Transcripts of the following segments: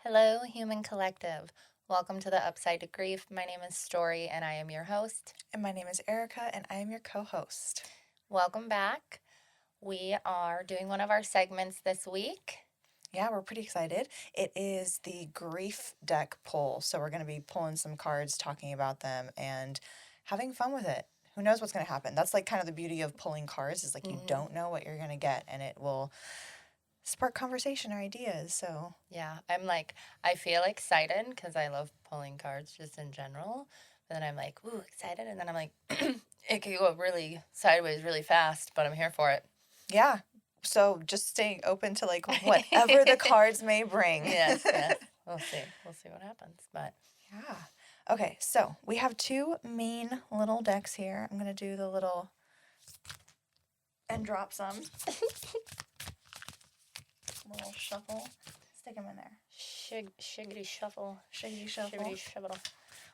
Hello, human collective. Welcome to the Upside to Grief. My name is Story, and I am your host. And my name is Erika, and I am your co host. Welcome back. We are doing one of our segments this week. Yeah, we're pretty excited. It is the grief deck pull. So we're going to be pulling some cards, talking about them, and having fun with it. Who knows what's going to happen? That's like kind of the beauty of pulling cards is like you don't know what you're going to get, and it will spark conversation or ideas. So Yeah, I feel excited because I love pulling cards just in general. But then I'm like, ooh, excited. And then I'm like, it could go really sideways really fast, but I'm here for it. yeah. So just staying open to like whatever the cards may bring. Yes. We'll see. We'll see what happens. But yeah. Okay, so we have two main little decks here. I'm going to do the little and drop some. Little shuffle. Stick them in there. Shiggity shuffle. Shiggity shuffle. Shiggity shuffle.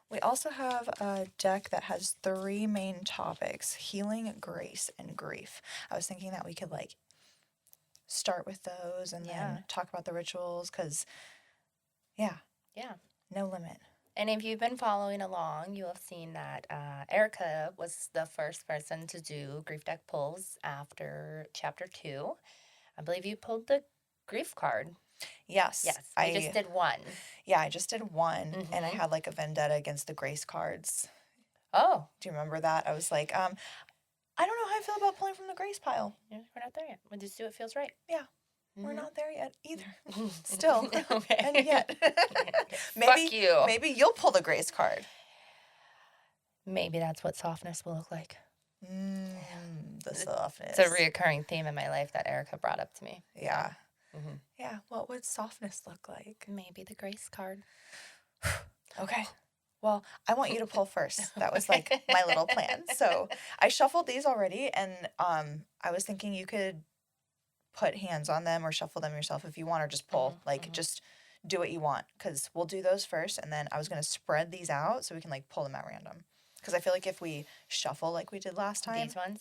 We also have a deck that has three main topics: healing, grace, and grief. I was thinking that we could like start with those and then talk about the rituals because, yeah, no limit. And if you've been following along, you have seen that Erika was the first person to do grief deck pulls after chapter 2. I believe you pulled the grief card. Yes. I just did one. Yeah, I just did one, and I had like a vendetta against the grace cards. Oh. Do you remember that? I was like, I don't know how I feel about pulling from the grace pile. Yeah, we're not there yet. We'll just do what feels right. Yeah. We're not there yet either. Still. Okay. And yet. Fuck you. Maybe you'll pull the grace card. Maybe that's what softness will look like. The softness. It's a reoccurring theme in my life that Erika brought up to me. Yeah. Yeah. What would softness look like? Maybe the grace card. Okay. Well, I want you to pull first. That was like my little plan. So I shuffled these already, and I was thinking you could put hands on them or shuffle them yourself if you want, or just pull. Just do what you want, because we'll do those first, and then I was going to spread these out so we can like pull them at random. Because I feel like if we shuffle like we did last time. These ones?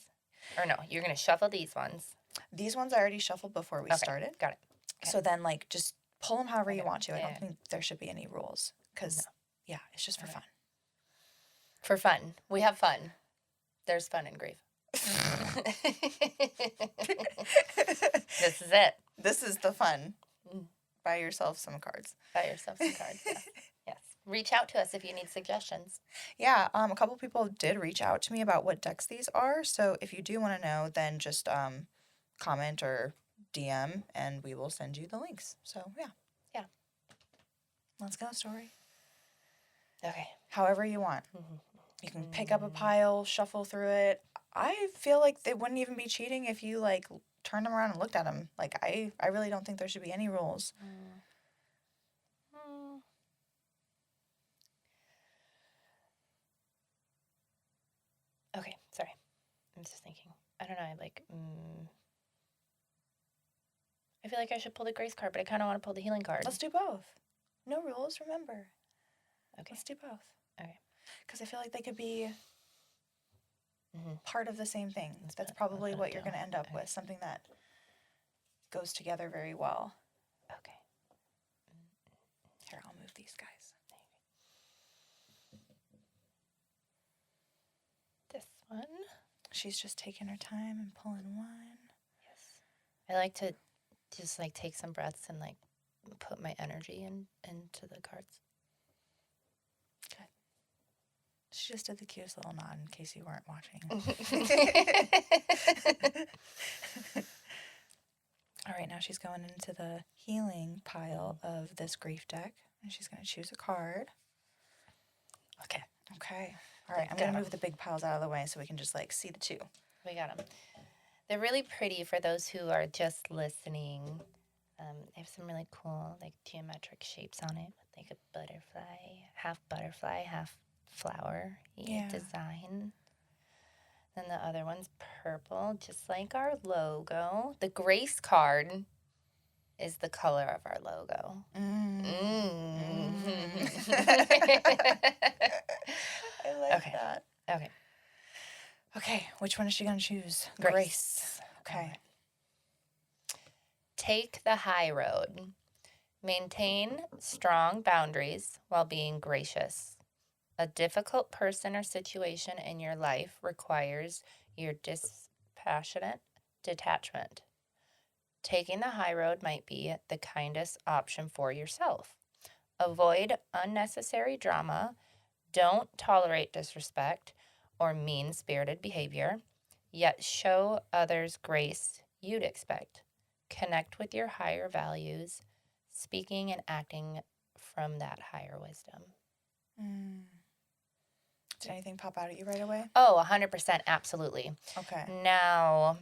Or no, you're going to shuffle these ones. These ones I already shuffled before we started. Got it. Okay. So then like just pull them however you want to. I don't think there should be any rules because, it's just for fun. For fun. We have fun. There's fun in grief. This is it. This is the fun. Buy yourself some cards. Yes. Reach out to us if you need suggestions. Yeah, a couple people did reach out to me about what decks these are. So if you do want to know, then just comment or DM, and we will send you the links. So yeah. Let's go, Story. Okay. However you want. You can pick up a pile, shuffle through it. I feel like they wouldn't even be cheating if you like turned them around and looked at them. Like I really don't think there should be any rules. Okay, sorry. I'm just thinking. I don't know. I feel like I should pull the grace card, but I kind of want to pull the healing card. Let's do both. No rules, remember. Okay. Let's do both. Okay. Because I feel like they could be part of the same thing. That's probably what you're going to end up with, something that goes together very well. Okay. Here, I'll move these guys. This one. She's just taking her time and pulling one. Yes. I like to just like take some breaths and like put my energy into the cards. Good. She just did the cutest little nod in case you weren't watching. All right, now she's going into the healing pile of this grief deck, and she's going to choose a card. Okay. All right, I'm going to move the big piles out of the way so we can just like see the two. We got them. They're really pretty for those who are just listening. They have some really cool like geometric shapes on it, with like a butterfly, half flower design. Then the other one's purple, just like our logo. The grace card is the color of our logo. I like that. Okay, which one is she going to choose? Grace. Okay. Take the high road. Maintain strong boundaries while being gracious. A difficult person or situation in your life requires your dispassionate detachment. Taking the high road might be the kindest option for yourself. Avoid unnecessary drama. Don't tolerate disrespect or mean spirited behavior, yet show others grace you'd expect. Connect with your higher values, speaking and acting from that higher wisdom. Mm. Did anything pop out at you right away? Oh, 100%, absolutely. Okay. Now,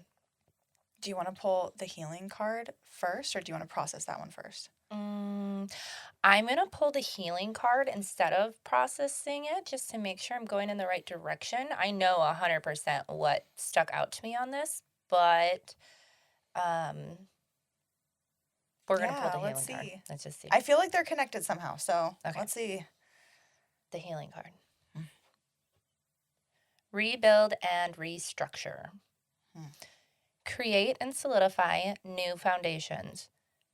Do you want to pull the healing card first, or do you want to process that one first? I'm going to pull the healing card instead of processing it just to make sure I'm going in the right direction. I know 100% what stuck out to me on this, but um, we're going to pull Yeah, the let's healing card. see. Let's just see. I feel like they're connected somehow, so Okay. let's see. The healing card. Rebuild and restructure. Create and solidify new foundations.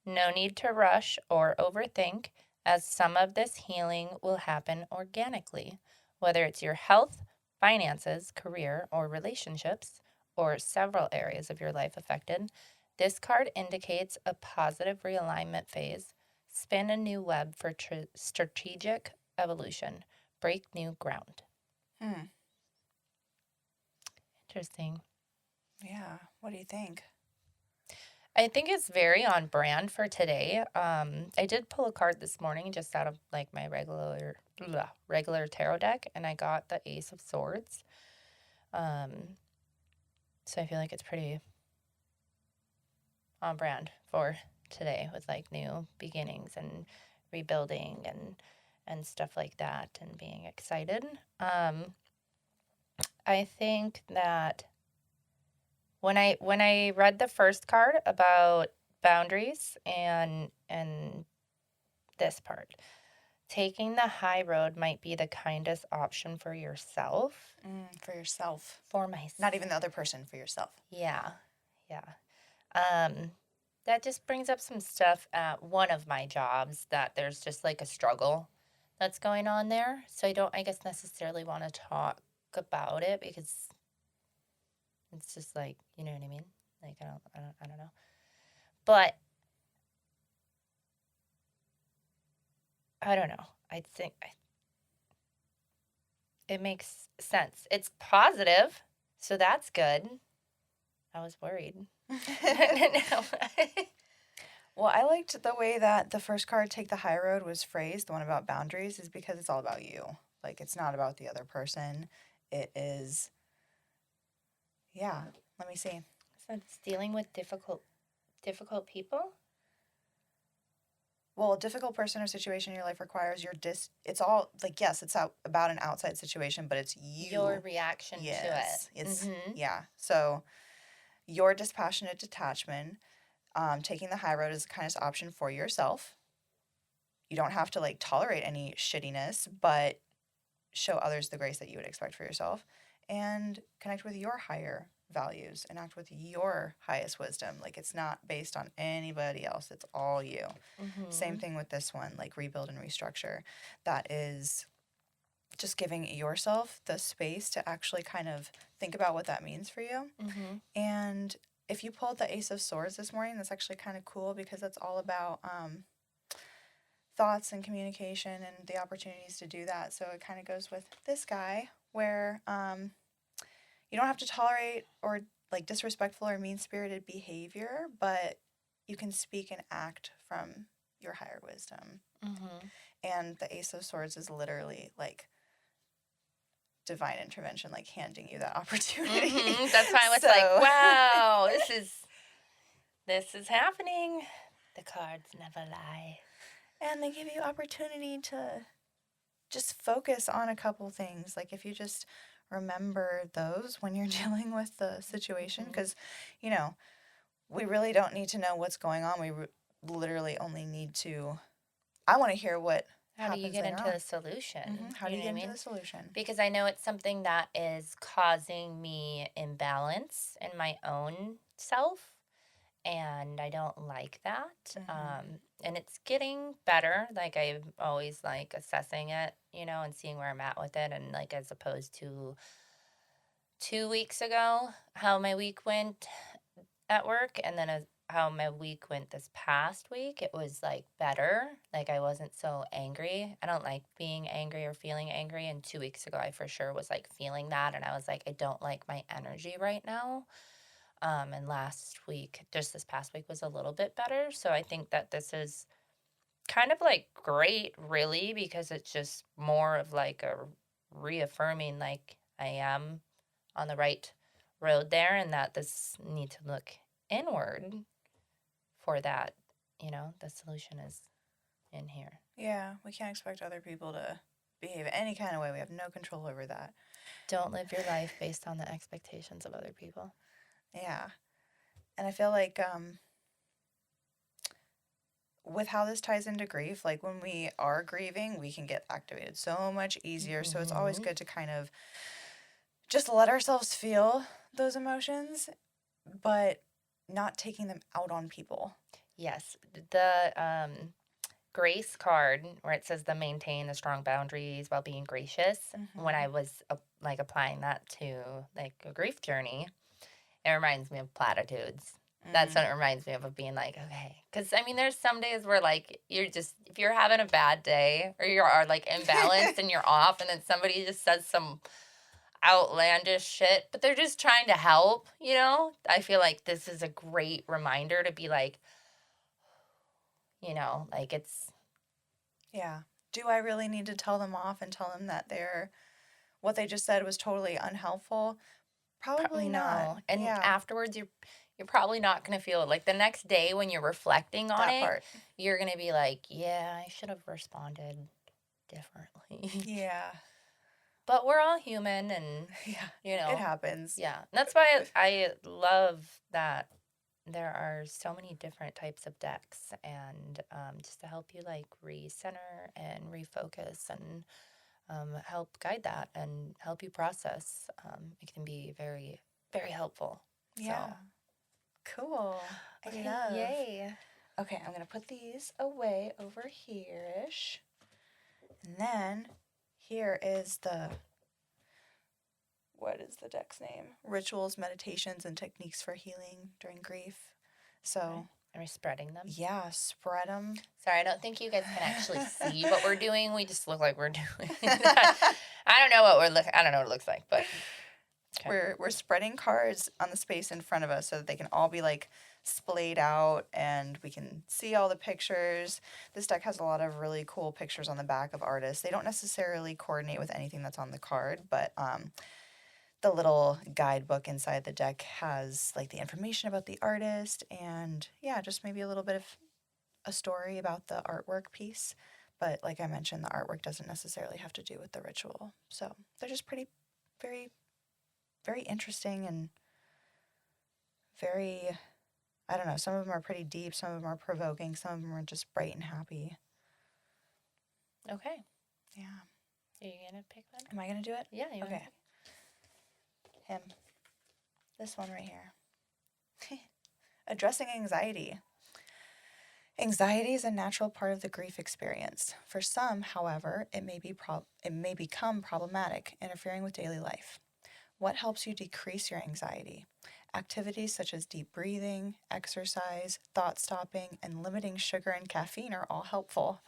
No need to rush or overthink, as some of this healing will happen organically, whether it's your health, finances, career, or relationships, or several areas of your life affected. This card indicates a positive realignment phase. Spin a new web for strategic evolution. Break new ground. Interesting. Yeah, what do you think? I think it's very on brand for today. I did pull a card this morning just out of like my regular tarot deck, and I got the Ace of Swords. So I feel like it's pretty on brand for today with like new beginnings and rebuilding and stuff like that and being excited. I think that when I read the first card about boundaries and this part, taking the high road might be the kindest option for yourself. For yourself. For myself. Not even the other person, for yourself. Yeah. That just brings up some stuff at one of my jobs that there's just like a struggle that's going on there. So I don't, I guess, necessarily want to talk about it because it's just like, you know what I mean? Like I don't know. But I don't know. I think it makes sense. It's positive, so that's good. I was worried. Well, I liked the way that the first card, Take the High Road, was phrased, the one about boundaries, is because it's all about you. Like, it's not about the other person. It is, yeah, let me see. So it's dealing with difficult people? Well, a difficult person or situation in your life requires your it's all, like, yes, it's about an outside situation, but it's you. Your reaction to it. It's, yeah. So, your dispassionate detachment, taking the high road is the kindest option for yourself. You don't have to like tolerate any shittiness, but show others the grace that you would expect for yourself and connect with your higher values and act with your highest wisdom. Like, it's not based on anybody else, it's all you. Same thing with this one, like rebuild and restructure. That is just giving yourself the space to actually kind of think about what that means for you. And if you pulled the Ace of Swords this morning, that's actually kind of cool because that's all about thoughts and communication and the opportunities to do that. So it kind of goes with this guy where you don't have to tolerate or like disrespectful or mean-spirited behavior, but you can speak and act from your higher wisdom. And the Ace of Swords is literally like divine intervention, like handing you that opportunity. That's why I was like, wow, this is happening. The cards never lie. And they give you opportunity to just focus on a couple things. Like, if you just remember those when you're dealing with the situation, because, you know, we really don't need to know what's going on. We literally only need to, I want to hear what How do you get into the solution? How do you get into the solution? Because I know it's something that is causing me imbalance in my own self, and I don't like that. And it's getting better. Like, I'm always, like, assessing it, and seeing where I'm at with it, and, like, as opposed to 2 weeks ago, how my week went at work, and then as how my week went this past week, it was, like, better. Like, I wasn't so angry. I don't like being angry or feeling angry, and 2 weeks ago, I for sure was, like, feeling that, and I was like, "I don't like my energy right now." And last week, just this past week, was a little bit better, so I think that this is kind of, like, great, really, because it's just more of, like, a reaffirming, like, I am on the right road there, and that this need to look inward for that, the solution is in here. Yeah, we can't expect other people to behave any kind of way. We have no control over that. Don't live your life based on the expectations of other people. Yeah. And I feel like with how this ties into grief, like when we are grieving, we can get activated so much easier. So it's always good to kind of just let ourselves feel those emotions, but not taking them out on people. Yes, the grace card where it says the maintain the strong boundaries while being gracious. When I was like applying that to like a grief journey, it reminds me of platitudes. That's what it reminds me of being like, okay. Because, I mean, there's some days where, like, if you're having a bad day or you are, like, imbalanced and you're off, and then somebody just says some outlandish shit, but they're just trying to help, I feel like this is a great reminder to be like, like it's. Yeah. Do I really need to tell them off and tell them that what they just said was totally unhelpful? Probably not. No. And Yeah. afterwards, you're probably not going to feel it. Like the next day when you're reflecting on That it, part. you're going to be like, yeah, I should have responded differently. Yeah. But we're all human and, Yeah. It happens. Yeah. That's why I love that there are so many different types of decks and just to help you like recenter and refocus and help guide that and help you process. It can be very, very helpful. Yeah. So. Cool. Okay, I love. yay. Okay, I'm going to put these away over here-ish. And then here is what is the deck's name? Rituals, meditations, and techniques for healing during grief. So, okay. Are we spreading them? Yeah, spread them. Sorry, I don't think you guys can actually see what we're doing. We just look like we're doing. I don't know what I don't know what it looks like, but okay. We're spreading cards on the space in front of us so that they can all be like splayed out and we can see all the pictures. This deck has a lot of really cool pictures on the back of artists. They don't necessarily coordinate with anything that's on the card, but the little guidebook inside the deck has like the information about the artist and yeah, just maybe a little bit of a story about the artwork piece. But like I mentioned, the artwork doesn't necessarily have to do with the ritual. So they're just very, very interesting and very, I don't know, some of them are pretty deep, some of them are provoking, some of them are just bright and happy. Okay. Yeah. Are you going to pick one? Am I going to do it? Yeah, you okay. Him. This one right here. Addressing anxiety. Anxiety is a natural part of the grief experience. For some, however, it may become problematic, interfering with daily life. What helps you decrease your anxiety? Activities such as deep breathing, exercise, thought stopping, and limiting sugar and caffeine are all helpful.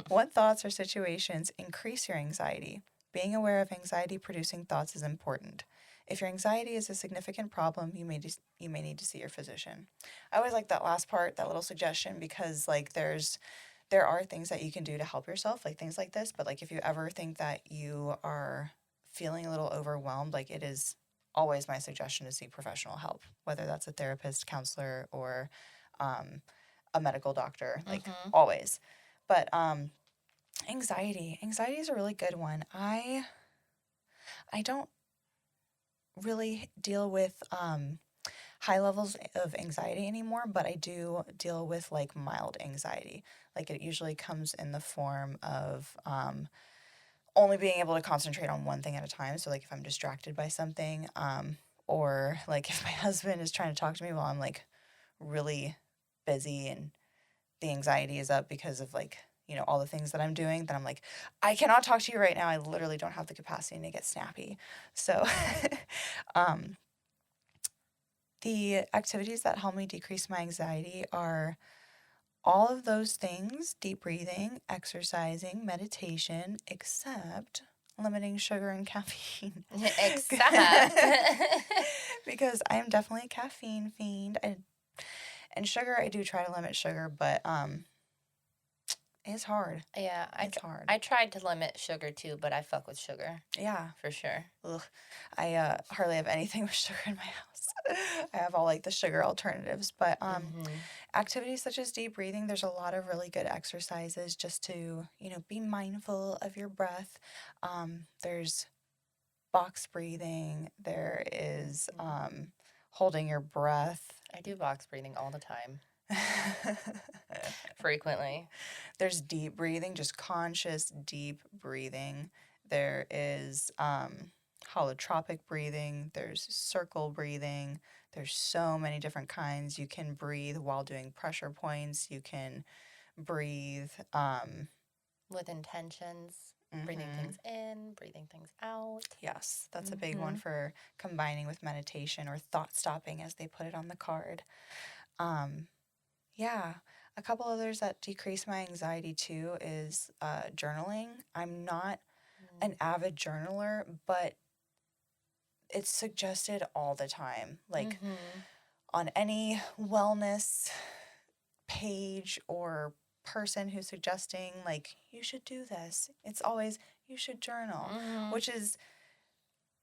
What thoughts or situations increase your anxiety? Being aware of anxiety-producing thoughts is important. If your anxiety is a significant problem, you may need to see your physician. I always like that last part, that little suggestion, because like there are things that you can do to help yourself, like things like this. But like if you ever think that you are feeling a little overwhelmed, like it is always my suggestion to seek professional help, whether that's a therapist, counselor, or a medical doctor, like always. But anxiety is a really good one. I don't really deal with high levels of anxiety anymore, but I do deal with like mild anxiety. Like it usually comes in the form of only being able to concentrate on one thing at a time. So like if I'm distracted by something, or like if my husband is trying to talk to me while I'm like really busy and the anxiety is up because of like, you know, all the things that I'm doing, then I'm like, I cannot talk to you right now. I literally don't have the capacity to get snappy. So um, the activities that help me decrease my anxiety are all of those things: deep breathing, exercising, meditation, except limiting sugar and caffeine. Except. Because I am definitely a caffeine fiend. And sugar, I do try to limit sugar, but it's hard. Yeah, It's hard. I tried to limit sugar too, but I fuck with sugar Yeah. for sure. Ugh. I hardly have anything with sugar in my house. I have all like the sugar alternatives, but activities such as deep breathing, there's a lot of really good exercises just to, you know, be mindful of your breath. There's box breathing. There is holding your breath. I do box breathing all the time. Frequently. There's deep breathing, just conscious deep breathing. There is holotropic breathing. There's circle breathing. There's so many different kinds. You can breathe while doing pressure points. You can breathe with intentions, breathing things in, breathing things out. Yes, that's a big one for combining with meditation or thought stopping, as they put it on the card. Yeah, a couple others that decrease my anxiety too is journaling. I'm not an avid journaler, but it's suggested all the time. Like on any wellness page or person who's suggesting, like, you should do this, it's always, you should journal, which is,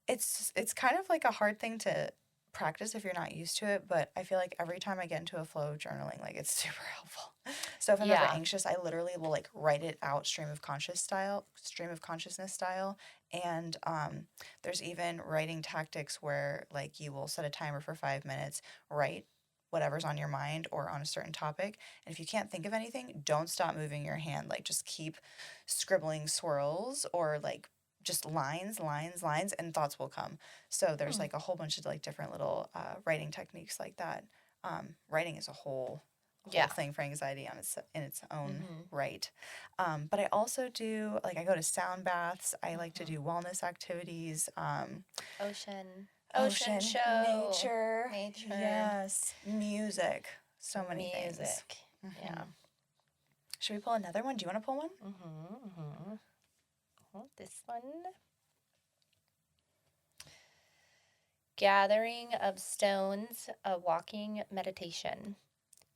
it's kind of like a hard thing to practice if you're not used to it, but I feel like every time I get into a flow of journaling, like, it's super helpful. So if I'm ever anxious, I literally will like write it out stream of consciousness style. And there's even writing tactics where like you will set a timer for 5 minutes, write whatever's on your mind or on a certain topic, and if you can't think of anything, don't stop moving your hand, like just keep scribbling swirls or like just lines, and thoughts will come. So there's like a whole bunch of like different little writing techniques like that. Writing is a whole thing for anxiety on in its own right. But I also do, like, I go to sound baths. I like to do wellness activities. Ocean, show, nature, yes, music, so many things. Yeah. Should we pull another one? Do you want to pull one? This one. Gathering of stones, a walking meditation.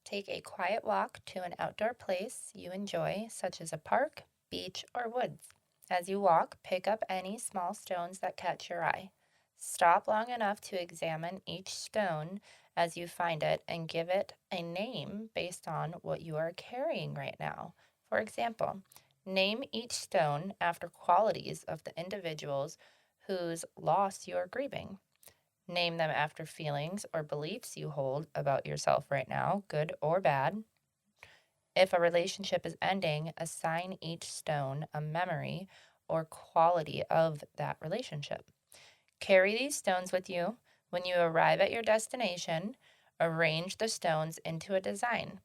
Take a quiet walk to an outdoor place you enjoy, such as a park, beach, or woods. As you walk, pick up any small stones that catch your eye. Stop long enough to examine each stone as you find it and give it a name based on what you are carrying right now. For example, name each stone after qualities of the individuals whose loss you are grieving. Name them after feelings or beliefs you hold about yourself right now, good or bad. If a relationship is ending, assign each stone a memory or quality of that relationship. Carry these stones with you. When you arrive at your destination, arrange the stones into a design.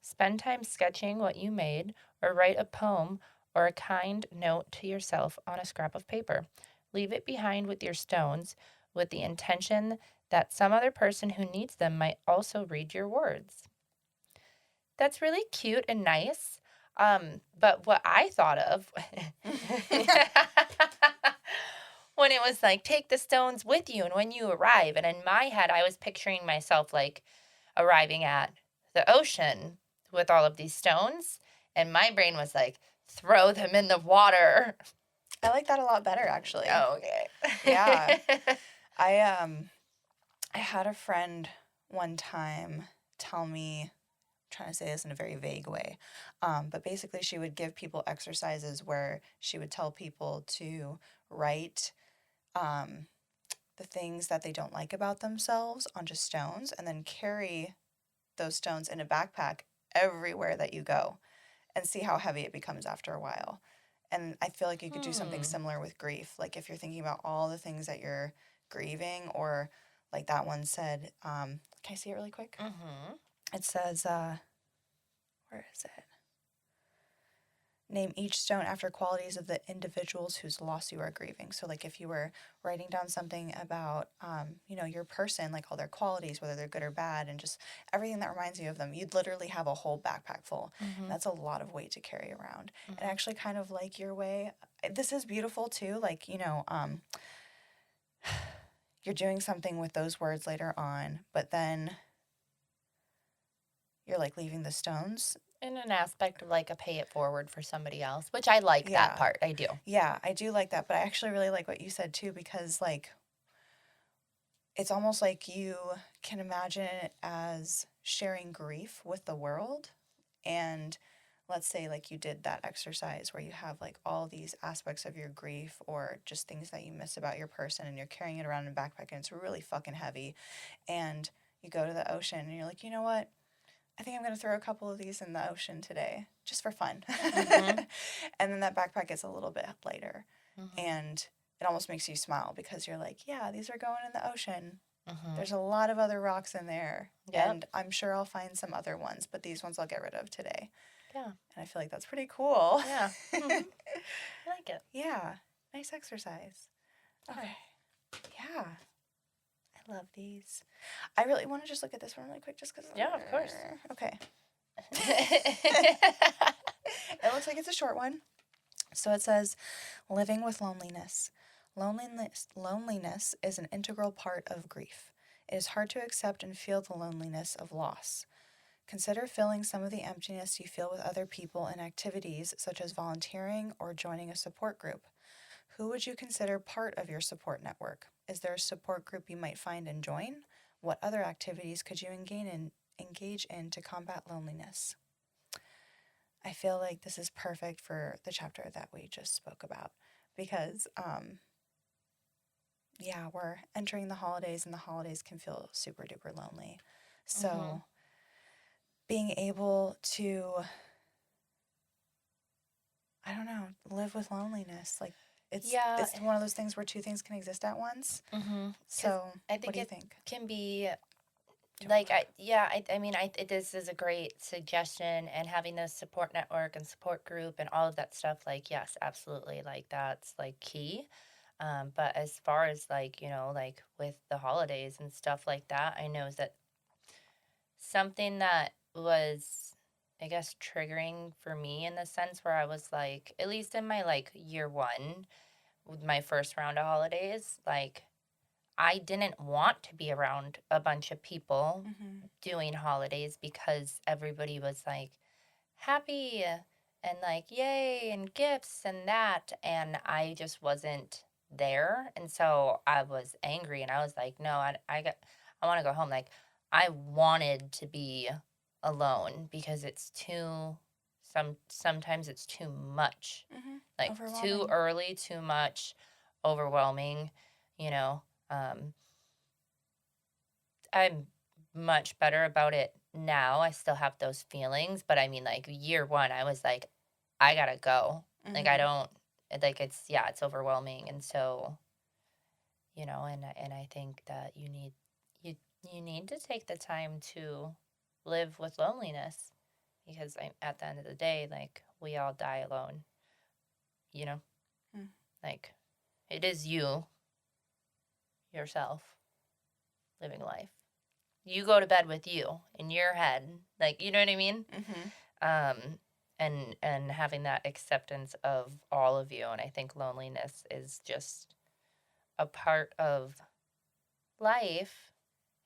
Spend time sketching what you made, or write a poem or a kind note to yourself on a scrap of paper. Leave it behind with your stones with the intention that some other person who needs them might also read your words. That's really cute and nice. But what I thought of when it was like, take the stones with you and when you arrive, and in my head, I was picturing myself like arriving at the ocean with all of these stones, and my brain was like, throw them in the water. I like that a lot better, actually. Oh, okay. Yeah. I had a friend one time tell me, I'm trying to say this in a very vague way, but basically she would give people exercises where she would tell people to write the things that they don't like about themselves onto stones and then carry those stones in a backpack everywhere that you go and see how heavy it becomes after a while. And I feel like you could do something similar with grief. Like if you're thinking about all the things that you're grieving, or like that one said, can I see it really quick? It says, where where is it? Name each stone after qualities of the individuals whose loss you are grieving. So, like, if you were writing down something about, your person, like all their qualities, whether they're good or bad, and just everything that reminds you of them, you'd literally have a whole backpack full. Mm-hmm. That's a lot of weight to carry around. Mm-hmm. And actually, kind of like your way, this is beautiful too. Like, you're doing something with those words later on, but then you're like leaving the stones. In an aspect of like a pay it forward for somebody else, which I like that part. I do. Yeah, I do like that. But I actually really like what you said too, because like it's almost like you can imagine it as sharing grief with the world. And let's say like you did that exercise where you have like all these aspects of your grief or just things that you miss about your person, and you're carrying it around in a backpack and it's really fucking heavy. And you go to the ocean and you're like, you know what? I think I'm going to throw a couple of these in the ocean today just for fun. Mm-hmm. And then that backpack gets a little bit lighter. Mm-hmm. And it almost makes you smile because you're like, yeah, these are going in the ocean. Mm-hmm. There's a lot of other rocks in there. Yep. And I'm sure I'll find some other ones, but these ones I'll get rid of today. Yeah. And I feel like that's pretty cool. Yeah. Mm-hmm. I like it. Yeah. Nice exercise. Okay. Yeah. I love these. I really want to just look at this one really quick just because. Yeah, of course. Okay. It looks like it's a short one. So it says, living with loneliness. Loneliness is an integral part of grief. It is hard to accept and feel the loneliness of loss. Consider filling some of the emptiness you feel with other people and activities such as volunteering or joining a support group. Who would you consider part of your support network? Is there a support group you might find and join? What other activities could you engage in to combat loneliness? I feel like this is perfect for the chapter that we just spoke about because, we're entering the holidays and the holidays can feel super duper lonely. So, being able to, I don't know, live with loneliness, like it's one of those things where two things can exist at once. Mm-hmm. So, I think what do you think? Can be like this is a great suggestion, and having this support network and support group and all of that stuff, like yes, absolutely, like that's like key. But as far as like like with the holidays and stuff like that, I know that something that was, I guess, triggering for me in the sense where I was like, at least in my like year one with my first round of holidays, like I didn't want to be around a bunch of people doing holidays because everybody was like happy and like yay and gifts and that, and I just wasn't there. And so I was angry and I was like, no, I want to go home. Like I wanted to be alone because it's sometimes it's too much. Like too early, too much, overwhelming, you know. I'm much better about it now. I still have those feelings, but I mean, like year one, I was like, I gotta go. Like I don't like it's overwhelming, and so and I think that you need to take the time to live with loneliness because at the end of the day, like we all die alone. Like it is yourself living life. You go to bed with you in your head, like you know what I mean. And having that acceptance of all of you, and I think loneliness is just a part of life,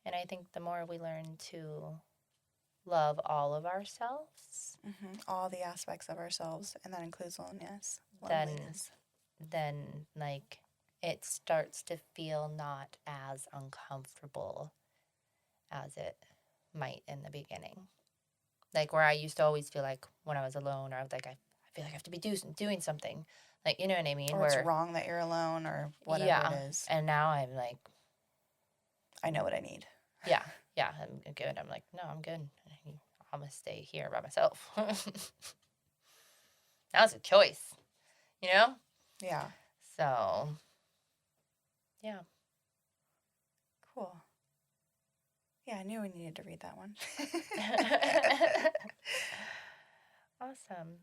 and I think the more we learn to love all of ourselves, all the aspects of ourselves, and that includes loneliness. Then like it starts to feel not as uncomfortable as it might in the beginning. Like where I used to always feel like when I was alone, or I was like, I feel like I have to be doing something. Like, you know what I mean? Or it's wrong that you're alone or whatever it is. And now I'm like, I know what I need. Yeah, I'm good. I'm like, no, I'm good. I'm going to stay here by myself. Now it's a choice, Yeah. So, yeah. Cool. Yeah, I knew we needed to read that one. Awesome.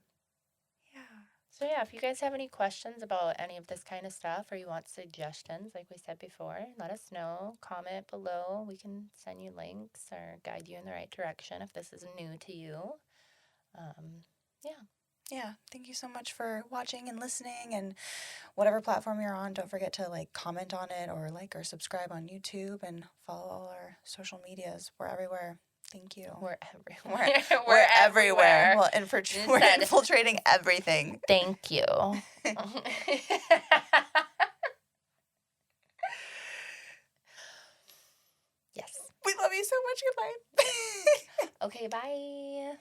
Yeah. So yeah, if you guys have any questions about any of this kind of stuff or you want suggestions, like we said before, let us know. Comment below. We can send you links or guide you in the right direction if this is new to you. Yeah. Yeah. Thank you so much for watching and listening, and whatever platform you're on, don't forget to like comment on it or like or subscribe on YouTube and follow all our social medias. We're everywhere. Thank you. We're everywhere. We're everywhere. Well, we're said- infiltrating everything. Thank you. Yes. We love you so much. Goodbye. Okay, bye.